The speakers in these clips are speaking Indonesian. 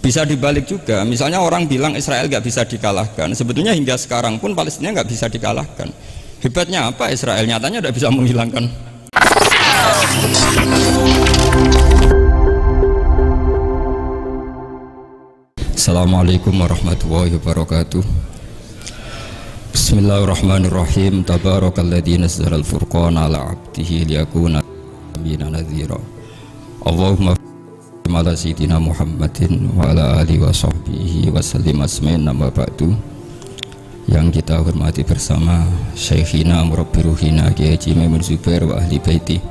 Bisa dibalik juga, misalnya orang bilang Israel nggak bisa dikalahkan, sebetulnya hingga sekarang pun Palestina nggak bisa dikalahkan. Hebatnya apa Israel? Nyatanya tidak bisa menghilangkan. Assalamualaikum warahmatullahi wabarakatuh. Bismillahirrahmanirrahim. Tabarakalladzi nazzalal furqana ala 'abdihi liyakuna lin-nasi nadhira. Allahumma ala sayyidina Muhammadin wa ala alihi wa sahbihi wa sallim asmain nama ba'du. Yang kita hormati bersama Syekhina Murabbi Ruhina Kiai Haji Maimun Zubair wa ahli baiti.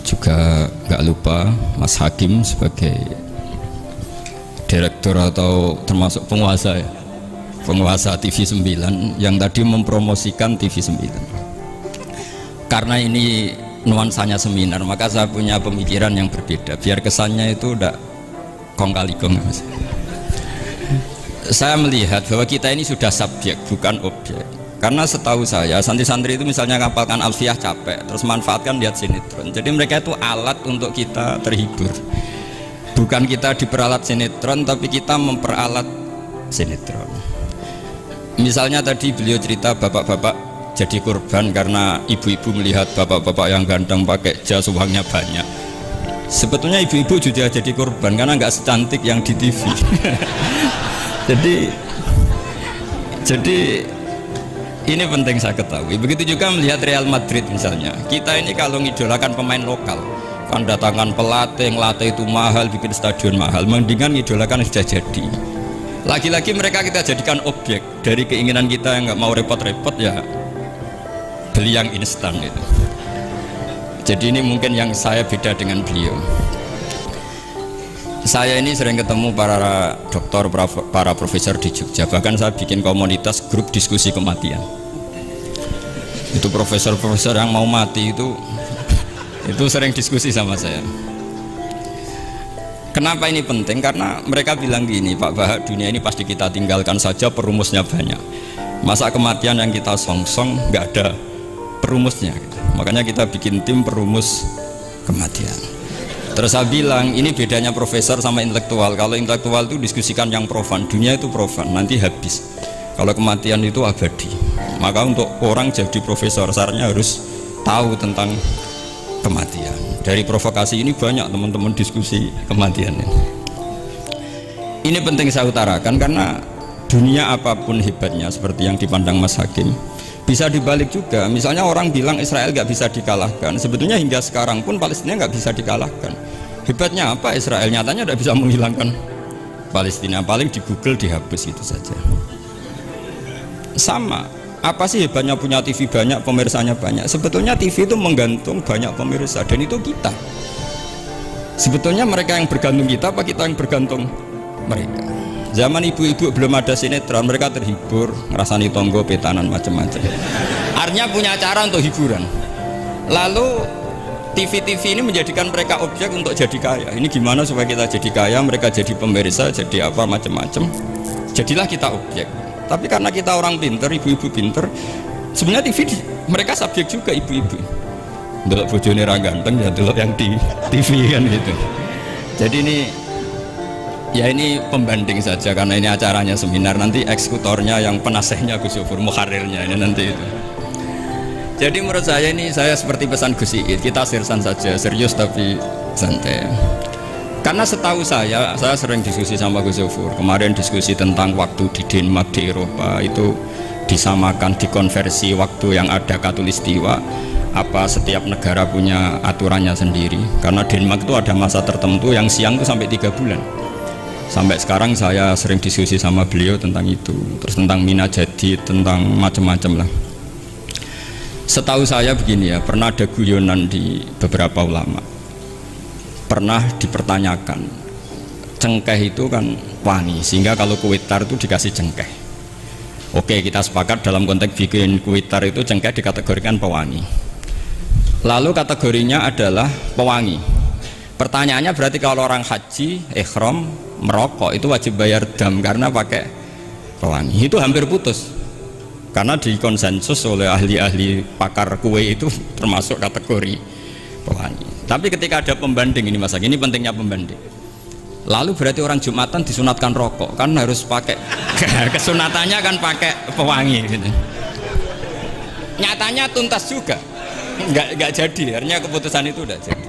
Juga gak lupa Mas Hakim sebagai direktur atau termasuk penguasa ya, penguasa TV 9 yang tadi mempromosikan TV 9. Karena ini nuansanya seminar, maka saya punya pemikiran yang berbeda biar kesannya itu udah kong kali kong. Saya melihat bahwa kita ini sudah subjek bukan objek. Karena setahu saya santri-santri itu misalnya ngapalkan alfiah capek terus manfaatkan lihat sinetron, jadi mereka itu alat untuk kita terhibur. Bukan kita diperalat sinetron, tapi kita memperalat sinetron. Misalnya tadi beliau cerita bapak-bapak jadi korban karena ibu-ibu melihat bapak-bapak yang ganteng pakai jas uangnya banyak. Sebetulnya ibu-ibu juga jadi korban karena nggak secantik yang di TV. jadi ini penting saya ketahui. Begitu juga melihat Real Madrid misalnya. Kita ini kalau ngidolakan pemain lokal, kan datangkan pelatih, ngelatih itu mahal, bikin stadion mahal, mendingan ngidolakan sudah jadi. Lagi-lagi mereka kita jadikan objek dari keinginan kita yang nggak mau repot-repot, ya beli yang instan itu. Jadi ini mungkin yang saya beda dengan beliau. Saya ini sering ketemu para dokter, para profesor di Jogja. Bahkan saya bikin komunitas grup diskusi kematian. Itu profesor-profesor yang mau mati itu sering diskusi sama saya. Kenapa ini penting? Karena mereka bilang gini, Pak Bahak, dunia ini pasti kita tinggalkan saja, perumusnya banyak. Masa kematian yang kita song-song nggak ada perumusnya gitu. Makanya kita bikin tim perumus kematian. Terus saya bilang ini bedanya profesor sama intelektual. Kalau intelektual itu diskusikan yang profan, dunia itu profan, nanti habis. Kalau kematian itu abadi. Maka untuk orang jadi profesor seharusnya harus tahu tentang kematian. Dari provokasi ini banyak teman-teman diskusi kematian ini. Ini penting saya utarakan karena dunia apapun hebatnya seperti yang dipandang Mas Hakim, bisa dibalik juga. Misalnya orang bilang Israel nggak bisa dikalahkan, sebetulnya hingga sekarang pun Palestina nggak bisa dikalahkan. Hebatnya apa Israel? Nyatanya tidak bisa menghilangkan Palestina, paling di Google dihapus itu saja. Sama, apa sih hebatnya punya TV banyak, pemirsanya banyak? Sebetulnya TV itu menggantung banyak pemirsa, dan itu kita. Sebetulnya mereka yang bergantung kita, apa kita yang bergantung mereka? Zaman ibu-ibu belum ada sinetron, mereka terhibur, ngerasani tonggo, petanan, macam-macam. Artinya punya cara untuk hiburan. Lalu TV-TV ini menjadikan mereka objek untuk jadi kaya. Ini gimana supaya kita jadi kaya, mereka jadi pemirsa, jadi apa, macam-macam. Jadilah kita objek. Tapi karena kita orang pinter, ibu-ibu pinter, sebenarnya TV mereka subjek juga ibu-ibu. Delok bojone ra ganteng ya delok yang di TV kan gitu. Jadi ini pembanding saja karena ini acaranya seminar, nanti eksekutornya yang penasehnya Gus Yofur, muharirnya ini nanti itu. Jadi menurut saya ini saya seperti pesan Gus Iid, kita sirsan saja, serius tapi santai. Karena setahu saya sering diskusi sama Gus Yofur. Kemarin diskusi tentang waktu di Denmark, di Eropa itu disamakan, dikonversi waktu yang ada katulistiwa. Apa setiap negara punya aturannya sendiri? Karena Denmark itu ada masa tertentu yang siang itu sampai 3 bulan. Sampai sekarang saya sering diskusi sama beliau tentang itu, terus tentang Mina jadi, tentang macam-macam lah. Setahu saya begini ya, pernah ada guyonan di beberapa ulama, pernah dipertanyakan, cengkeh itu kan wangi, sehingga kalau kue tar itu dikasih cengkeh. Oke, kita sepakat dalam konteks bikin kue tar itu cengkeh dikategorikan pewangi. Lalu kategorinya adalah pewangi. Pertanyaannya berarti kalau orang haji, ikhram, merokok itu wajib bayar dam karena pakai pewangi. Itu hampir putus. Karena dikonsensus oleh ahli-ahli pakar kue itu termasuk kategori pewangi. Tapi ketika ada pembanding ini Mas, ini pentingnya pembanding. Lalu berarti orang Jumatan disunatkan rokok, kan harus pakai kesunatannya kan pakai pewangi gitu. Nyatanya tuntas juga, nggak jadi, akhirnya keputusan itu udah jadi.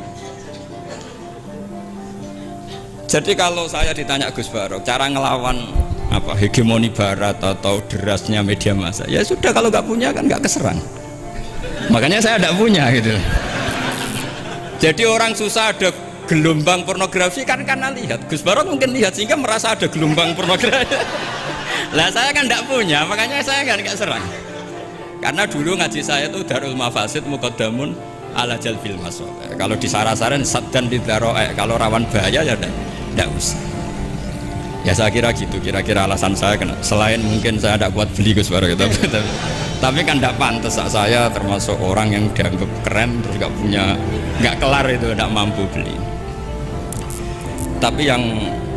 Jadi kalau saya ditanya Gus Barok, cara ngelawan apa hegemoni Barat atau derasnya media massa, ya sudah kalau nggak punya kan nggak keserang. Makanya saya tidak punya gitu. Jadi orang susah ada gelombang pornografi kan karena lihat Gus Barok mungkin lihat sehingga merasa ada gelombang pornografi. Lah saya kan tidak punya, makanya saya kan nggak serang. Karena dulu ngaji saya tuh Darul Mafasid Muqaddamun ala Jalbil Masoleh. Kalau disara-saran saddan lidharo'e, kalau rawan bahaya ya tidak usah. Ya saya kira gitu, kira-kira alasan saya kena. Selain mungkin saya tidak kuat beli Gus Barok gitu. Tapi kan tidak pantas, saya termasuk orang yang dianggap keren terus nggak punya, nggak kelar itu, tidak mampu beli. Tapi yang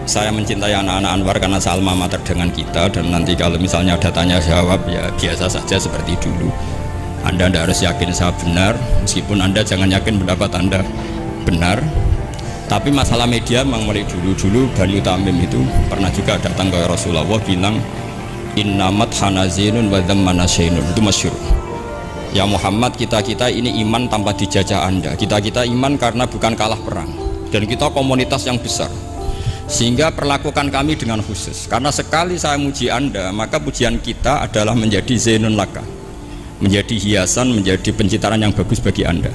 saya mencintai anak-anak Anwar karena alma mater dengan kita, dan nanti kalau misalnya ada tanya jawab ya biasa saja seperti dulu. Anda tidak harus yakin saya benar, meskipun Anda jangan yakin pendapat Anda benar. Tapi masalah media memang mulai dulu Bani Tamim itu pernah juga datang ke Rasulullah bilang innamat hanazinun wa dhammana syainun, itu masyhur. Ya Muhammad, kita ini iman tanpa dijajah Anda, kita iman karena bukan kalah perang, dan kita komunitas yang besar, sehingga perlakukan kami dengan khusus. Karena sekali saya muji Anda, maka pujian kita adalah menjadi zainun laka, menjadi hiasan, menjadi pencitraan yang bagus bagi Anda.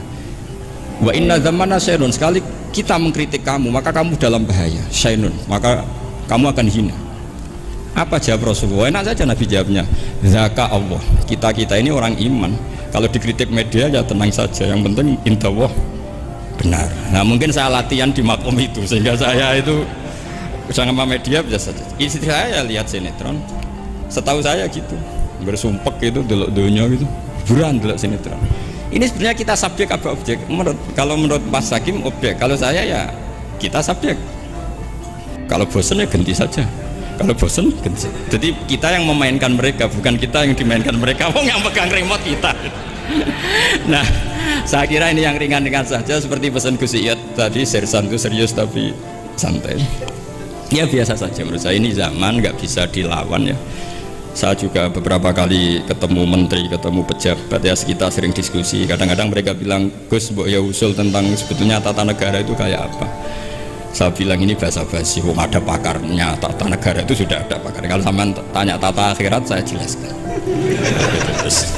Wa inna dhammana syainun, sekali kita mengkritik kamu maka kamu dalam bahaya, syainun, maka kamu akan hina. Apa jawab Rasulullah? Enak saja Nabi jawabnya, zaka Allah, kita ini orang iman, kalau dikritik media ya tenang saja, yang penting indallah benar. Nah mungkin saya latihan di makom itu sehingga saya itu sama media biasa saja. Istri saya lihat sinetron, setahu saya gitu, bersumpek gitu, delok dunia gitu, buran delok sinetron. Ini sebenarnya kita subjek apa objek? Kalau menurut Mas Hakim objek, kalau saya ya kita subjek. Kalau bosan ya ganti saja. Kalau bosan ganti. Jadi kita yang memainkan mereka, bukan kita yang dimainkan mereka. Wong yang pegang remote kita. Nah, saya kira ini yang ringan-ringan saja, seperti pesan Gus Iyad tadi, sersan itu serius tapi santai. Ya biasa saja menurut saya, ini zaman nggak bisa dilawan ya. Saya juga beberapa kali ketemu menteri, ketemu pejabat ya, kita sering diskusi. Kadang-kadang mereka bilang, Gus, mbok ya usul tentang sebetulnya tata negara itu kayak apa. Saya bilang ini basa-basi, ada pakarnya. Tata negara itu sudah ada pakar. Kalau sampean tanya tata akhirat, saya jelaskan. Terus,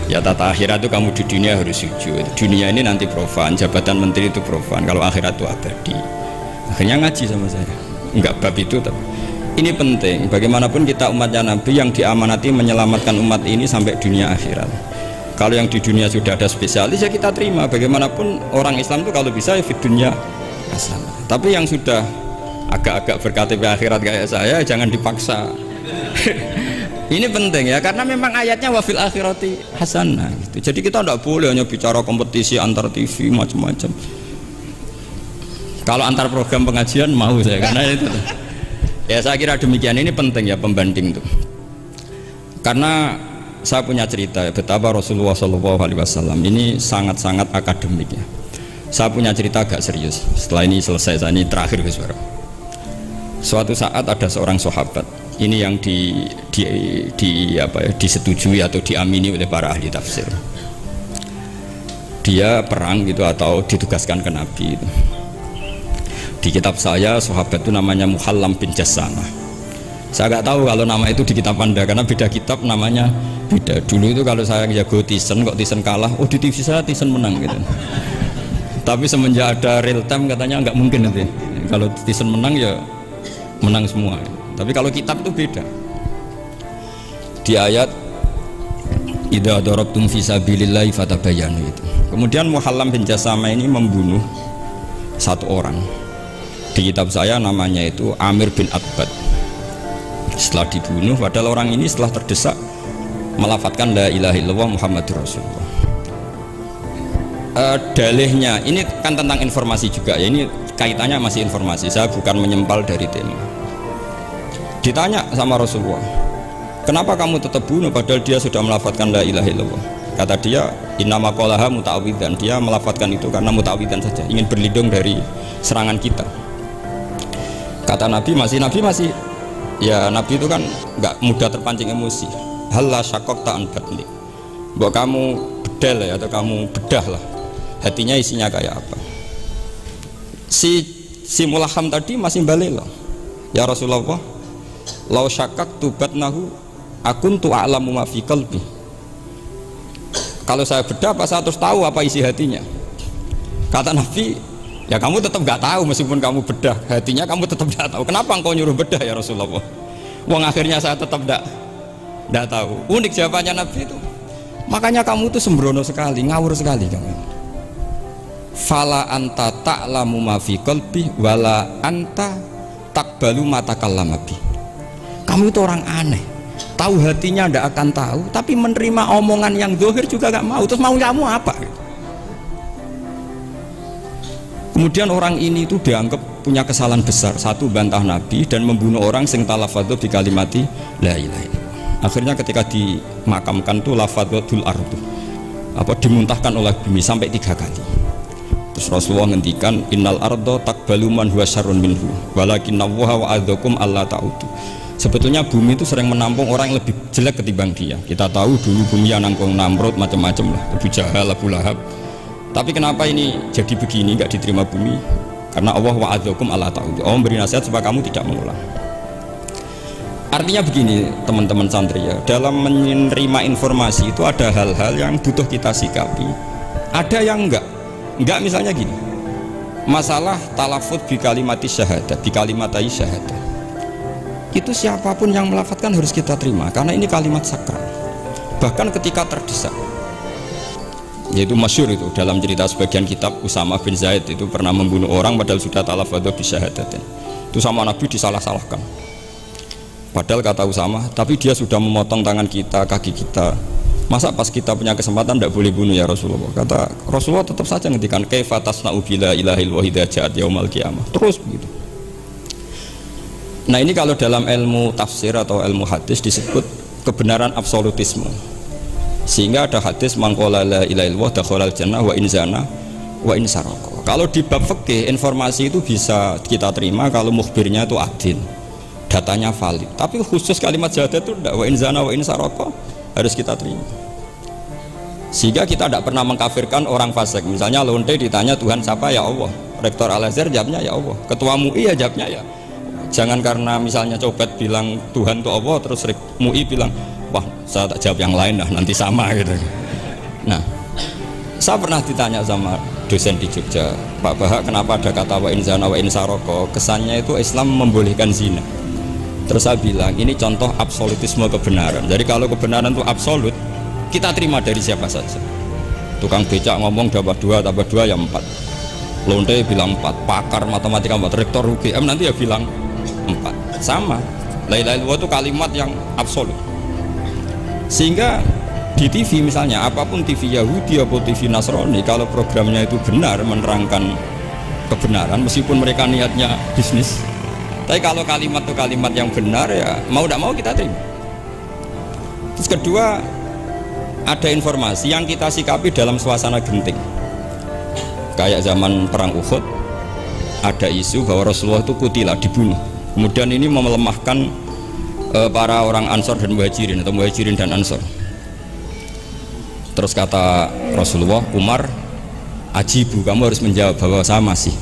ya tata akhirat itu kamu di dunia harus sujud. Dunia ini nanti profan, jabatan menteri itu profan. Kalau akhirat itu abadi. Akhirnya ngaji sama saya. Enggak bab itu tapi. Ini penting, bagaimanapun kita umatnya Nabi yang diamanati menyelamatkan umat ini sampai dunia akhirat. Kalau yang di dunia sudah ada spesialis ya kita terima, bagaimanapun orang Islam itu kalau bisa ya di dunia hasanah. Tapi yang sudah agak-agak berKTP akhirat kayak saya jangan dipaksa. Ini penting ya, karena memang ayatnya wafil akhirati hasanah gitu. Jadi kita tidak boleh hanya bicara kompetisi antar TV macam-macam. Kalau antar program pengajian mau saya, karena itu ya saya kira demikian. Ini penting ya pembanding itu, karena saya punya cerita ya, betapa Rasulullah SAW ini sangat-sangat akademik ya. Saya punya cerita agak serius. Setelah ini selesai, saya ini terakhir Gus Barok. Suatu saat ada seorang sahabat, ini yang disetujui atau diamini oleh para ahli tafsir. Dia perang gitu atau ditugaskan ke Nabi itu. Di kitab saya sahabat itu namanya Muhallam bin Jassama. Saya nggak tahu kalau nama itu di kitab Anda karena beda kitab namanya beda. Dulu itu kalau saya jago Tyson, kok Tyson kalah, oh di TV saya Tyson menang gitu. Tapi semenjak ada real time katanya nggak mungkin nanti. Kalau Tyson menang ya menang semua. Tapi kalau kitab itu beda. Di ayat idza darabtum fi sabilillahi fatabayyanu itu. Kemudian Muhallam bin Jassama ini membunuh satu orang. Di kitab saya namanya itu Amir bin Abbad. Setelah dibunuh, padahal orang ini setelah terdesak melafadzkan la ilaha illallah Muhammadur Rasulullah. Dalihnya ini kan tentang informasi juga ya, ini kaitannya masih informasi, saya bukan menyempal dari tema. Ditanya sama Rasulullah, kenapa kamu tetap bunuh padahal dia sudah melafadzkan la ilaha illallah? Kata dia, innama qalaha muta'awidzan, dia melafadzkan itu karena muta'awidzan saja, ingin berlindung dari serangan kita. Kata Nabi masih ya, Nabi itu kan nggak mudah terpancing emosi. Halla syaqaqta an batni. Mbok kamu bedal ya, atau kamu bedah lah hatinya isinya kayak apa. Si mulaham tadi masih balik loh. Ya Rasulullah, lau syaqaqtu batnahu akuntu a'lamu ma fi qalbi. Kalau saya bedah apa saya terus tahu apa isi hatinya? Kata Nabi, ya kamu tetap nggak tahu meskipun kamu bedah hatinya, kamu tetap nggak tahu. Kenapa engkau nyuruh bedah ya Rasulullah? Wong akhirnya saya tetap nggak tahu. Unik jawabannya Nabi itu. Makanya kamu itu sembrono sekali, ngawur sekali kamu. Fala anta ta'lamu ma fi qalbi wala anta taqbalu ma takallama bi. Kamu itu orang aneh. Tahu hatinya ndak akan tahu, tapi menerima omongan yang zahir juga nggak mau. Terus mau kamu apa? Kemudian orang ini itu dianggap punya kesalahan besar. Satu, bantah Nabi dan membunuh orang sing talafadhu bi kalimati la ilaha illallah. Akhirnya ketika dimakamkan tuh lafadhul ardu, dimuntahkan oleh bumi sampai 3 kali. Terus Rasulullah ngendikan innal ardo taqbalu man huwa syarrun minhu walakinnallaha wa'adzakum alla ta'udu. Sebetulnya bumi itu sering menampung orang yang lebih jelek ketimbang dia. Kita tahu dulu bumi yang nangkung Namrud macam-macam lah, Abu Jahal, Abu Lahab. Tapi kenapa ini jadi begini, nggak diterima bumi? Karena Allah wa'adzakum alla ta'udu. Allah memberi nasihat supaya kamu tidak mengulang. Artinya begini teman-teman santri ya, dalam menerima informasi itu ada hal-hal yang butuh kita sikapi, ada yang enggak misalnya gini, masalah talafut bi kalimati syahadat, bi kalimatai syahadat, itu siapapun yang melafadzkan harus kita terima karena ini kalimat sakral. Bahkan ketika terdesak, yaitu masyhur itu dalam cerita sebagian kitab, Usama bin Zaid itu pernah membunuh orang padahal sudah talafadhu bi syahadatin. Itu sama Nabi disalah-salahkan. Padahal kata Usama, tapi dia sudah memotong tangan kita, kaki kita. Masa pas kita punya kesempatan tidak boleh bunuh ya Rasulullah? Kata Rasulullah tetap saja ngendikan kaifa tasna'u bila ilahil wahida ja'at yaumal qiyamah. Terus begitu. Nah ini kalau dalam ilmu tafsir atau ilmu hadis disebut kebenaran absolutisme. Sehingga ada hadis mangqala la ilaha illallah dakhalal jannah wa in zana wa in saraka. Kalau di bab fikih informasi itu bisa kita terima kalau mukhbirnya itu adil, datanya valid. Tapi khusus kalimat syahadat itu tidak, wa in zana wa in saraka harus kita terima. Sehingga kita tidak pernah mengkafirkan orang fasik. Misalnya lonte ditanya Tuhan siapa, ya Allah. Rektor Al-Azhar jawabnya ya Allah. Ketua MUI ya jawabnya ya. Jangan karena misalnya copet bilang Tuhan itu Allah, terus MUI bilang wah saya tak jawab yang lain lah, nanti sama gitu. Nah, saya pernah ditanya sama dosen di Jogja, Pak Bahak, kenapa ada kata wa in zana wa in saraka? Kesannya itu Islam membolehkan zina. Terus saya bilang ini contoh absolutisme kebenaran. Jadi kalau kebenaran itu absolut, kita terima dari siapa saja. Tukang becak ngomong dapat 2 tambah 2 ya 4. Lonte bilang 4, pakar matematika 4, rektor UGM nanti ya bilang 4. Sama. La ilaha illallah itu kalimat yang absolut. Sehingga di TV misalnya, apapun TV Yahudi atau TV Nasrani, kalau programnya itu benar menerangkan kebenaran, meskipun mereka niatnya bisnis, tapi kalau kalimat itu kalimat yang benar ya mau tidak mau kita terima. Terus kedua, ada informasi yang kita sikapi dalam suasana genting. Kayak zaman perang Uhud, ada isu bahwa Rasulullah itu kutilah, dibunuh. Kemudian ini melemahkan para orang Ansor dan Muhajirin atau Muhajirin dan Ansor. Terus kata Rasulullah, Umar, ajibu, kamu harus menjawab bahwa saya masih.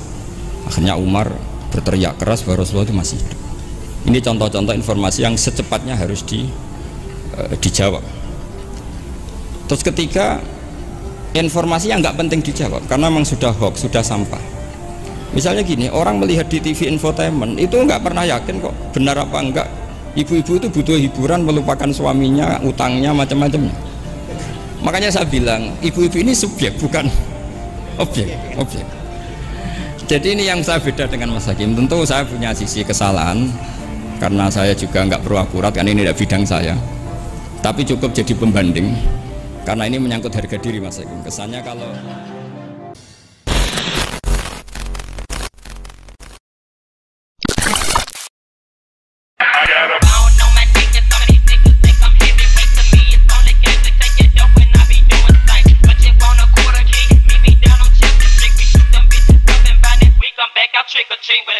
Akhirnya Umar berteriak keras bahwa Rasulullah itu masih hidup. Ini contoh-contoh informasi yang secepatnya harus dijawab. Terus ketiga, informasi yang nggak penting dijawab karena memang sudah hoax, sudah sampah. Misalnya gini, orang melihat di TV infotainment itu nggak pernah yakin kok benar apa enggak. Ibu-ibu itu butuh hiburan, melupakan suaminya, utangnya, macam-macamnya. Makanya saya bilang, ibu-ibu ini subjek, bukan objek. Jadi ini yang saya beda dengan Mas Hakim. Tentu saya punya sisi kesalahan karena saya juga nggak perlu akurat, karena ini tidak bidang saya. Tapi cukup jadi pembanding karena ini menyangkut harga diri Mas Hakim. Kesannya kalau trick or treat.